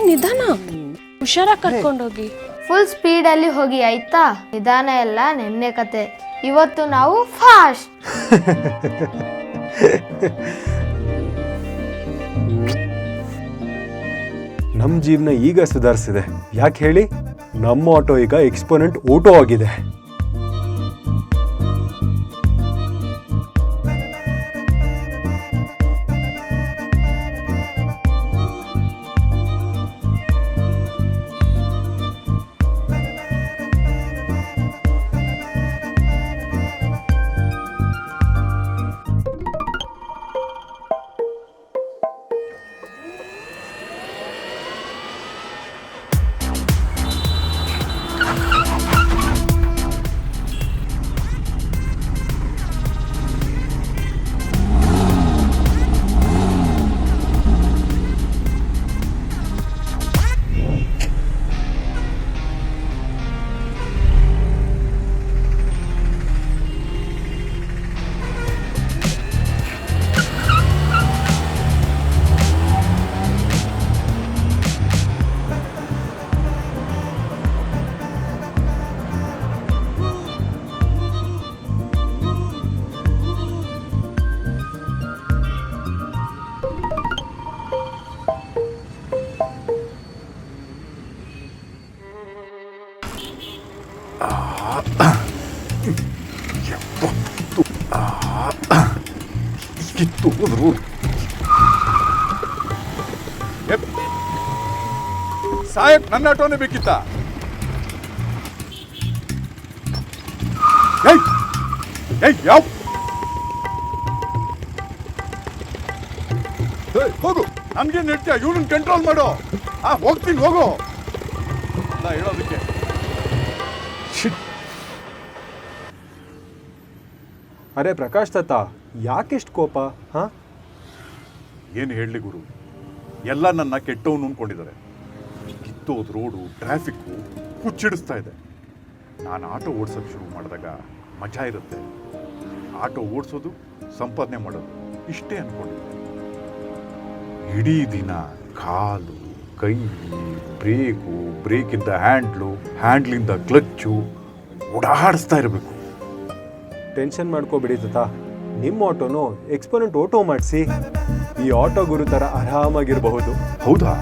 ನಿಧಾನ, ಹುಷಾರಾಗಿ ಕರ್ಕೊಂಡೋಗಿ. ಫುಲ್ ಸ್ಪೀಡಲ್ಲಿ ಹೋಗಿ ಆಯ್ತಾ? ನಿಧಾನ ಎಲ್ಲ ನೆನ್ನೆ ಕತೆ, ಇವತ್ತು ನಾವು ಫಾಸ್ಟ್. ನಮ್ಮ ಜೀವನ ಈಗ ಸುಧಾರಿಸಿದೆ. ಯಾಕೆ ಹೇಳಿ? ನಮ್ಮ ಆಟೋ ಈಗ ಎಕ್ಸ್ಪೋನೆಂಟ್ ಓಟೋ ಆಗಿದೆ. ಸಾಹೇಬ್, ನನ್ನ ಆಟೋನೇ ಬೇಕಿತ್ತ? ಯಾವ ಹೋಗು, ನನ್ಗೆ ನೆಡ್ತೀಯ? ಇವ್ರನ್ನ ಕಂಟ್ರೋಲ್ ಮಾಡು. ಹೋಗ್ತೀನಿ, ಹೋಗು. ಹೇಳೋದಕ್ಕೆ ಅರೆ ಪ್ರಕಾಶ್ ತಾತ, ಯಾಕೆಷ್ಟು ಕೋಪ? ಏನು ಹೇಳಲಿ ಗುರು, ಎಲ್ಲ ನನ್ನ ಕೆಟ್ಟವನು ಅನ್ಕೊಂಡಿದ್ದಾರೆ. ಕಿತ್ತೋದು ರೋಡು, ಟ್ರಾಫಿಕ್ಕು ಹುಚ್ಚಿಡಿಸ್ತಾ ಇದೆ. ನಾನು ಆಟೋ ಓಡಿಸೋಕೆ ಶುರು ಮಾಡಿದಾಗ ಮಜಾ ಇರುತ್ತೆ. ಆಟೋ ಓಡಿಸೋದು, ಸಂಪಾದನೆ ಮಾಡೋದು, ಇಷ್ಟೇ ಅಂದ್ಕೊಂಡಿದ್ದೆ. ಇಡೀ ದಿನ ಕಾಲು, ಕೈ, ಬ್ರೇಕು, ಬ್ರೇಕಿಂದ ಹ್ಯಾಂಡ್ಲು, ಹ್ಯಾಂಡ್ಲಿಂದ ಕ್ಲಚ್ಚು ಓಡಾಡಿಸ್ತಾ ಇರಬೇಕು. ಟೆನ್ಷನ್ ಮಾಡ್ಕೋಬಿಡಿ ತಾತ, ನಿಮ್ಮ ಆಟೋನು ಎಕ್ಸ್ಪೋನೆಂಟ್ ಓಟೋ ಮಾಡಿಸಿ. ಈ ಆಟೋ ಗುರು ಥರ ಆರಾಮಾಗಿರಬಹುದು. ಹೌದಾ?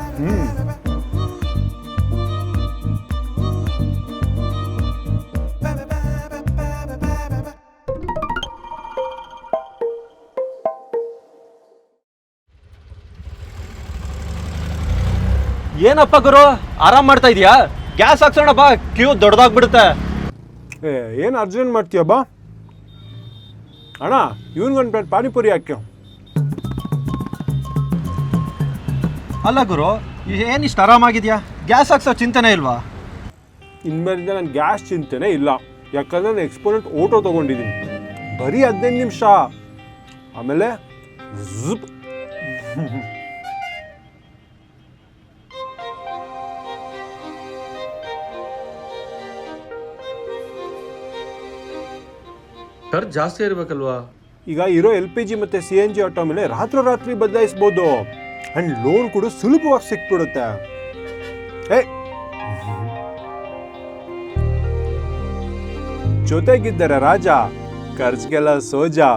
ಏನಪ್ಪ ಗುರು, ಆರಾಮ್ ಮಾಡ್ತಾ ಇದೀಯಾ? ಗ್ಯಾಸ್ ಹಾಕ್ಸೋಣ ಬಾ, ಕ್ಯೂ ದೊಡ್ಡದಾಗ್ಬಿಡುತ್ತೆ. ಏನು ಅರ್ಜೆಂಟ್ ಮಾಡ್ತೀಯ ಬಾ. ಅಣ್ಣ, ಇವನ್ಗೊಂದು ಪ್ಲೇಟ್ ಪಾನಿಪುರಿ ಹಾಕ್ಯೋ. ಅಲ್ಲ ಗುರು, ಏನಿಷ್ಟು ಆರಾಮಾಗಿದ್ಯಾ? ಗ್ಯಾಸ್ ಹಾಕ್ಸೋ ಚಿಂತೆನೇ ಇಲ್ವಾ? ಇನ್ಮೇಲಿಂದ ನಾನು ಗ್ಯಾಸ್ ಚಿಂತೆನೇ ಇಲ್ಲ. ಯಾಕಂದರೆ ನಾನು ಎಕ್ಸ್ಪೋನೆಂಟ್ ಓಟೋ ತೊಗೊಂಡಿದ್ದೀನಿ. ಬರೀ 15 ನಿಮಿಷ, ಆಮೇಲೆ ಝುಪ್. ಖರ್ಚು ಜಾಸ್ತಿ ಇರಬೇಕಲ್ವಾ? ಈಗ ಇರೋ LPG ಮತ್ತು CNG ಆಟೋ ಮೇಲೆ ರಾತ್ರಿ ಬದಲಾಯಿಸ್ಬೋದು. ಆ್ಯಂಡ್ ಲೋನ್ ಕೂಡ ಸುಲಭವಾಗಿ ಸಿಕ್ಬಿಡುತ್ತೆ. ಜೊತೆಗಿದ್ದಾರೆ ರಾಜ, ಖರ್ಚಿಗೆಲ್ಲ ಸೋಜಾ.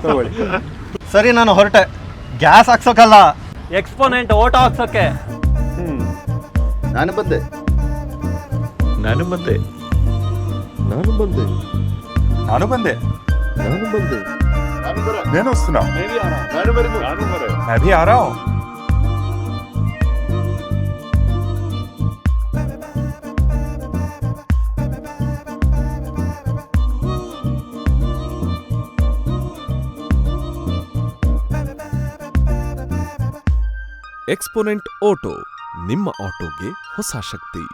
ತಗೊಳ್ಳಿ. ಸರಿ, ನಾನು ಹೊರಟೆ. ಗ್ಯಾಸ್ ಹಾಕ್ಸೋಕಲ್ಲ, ಎಕ್ಸ್ಪೋನೆಂಟ್ ಓಟೋ ಹಾಕ್ಸೋಕೆ. ನಾನು ಬಂದೆ. నేను వస్తున్నా. मैं भी आ रहा हूँ. ಎಕ್ಸ್ಪೋನೆಂಟ್ ಓಟೋ, ನಿಮ್ಮ ಆಟೋಗೆ ಹೊಸ ಶಕ್ತಿ.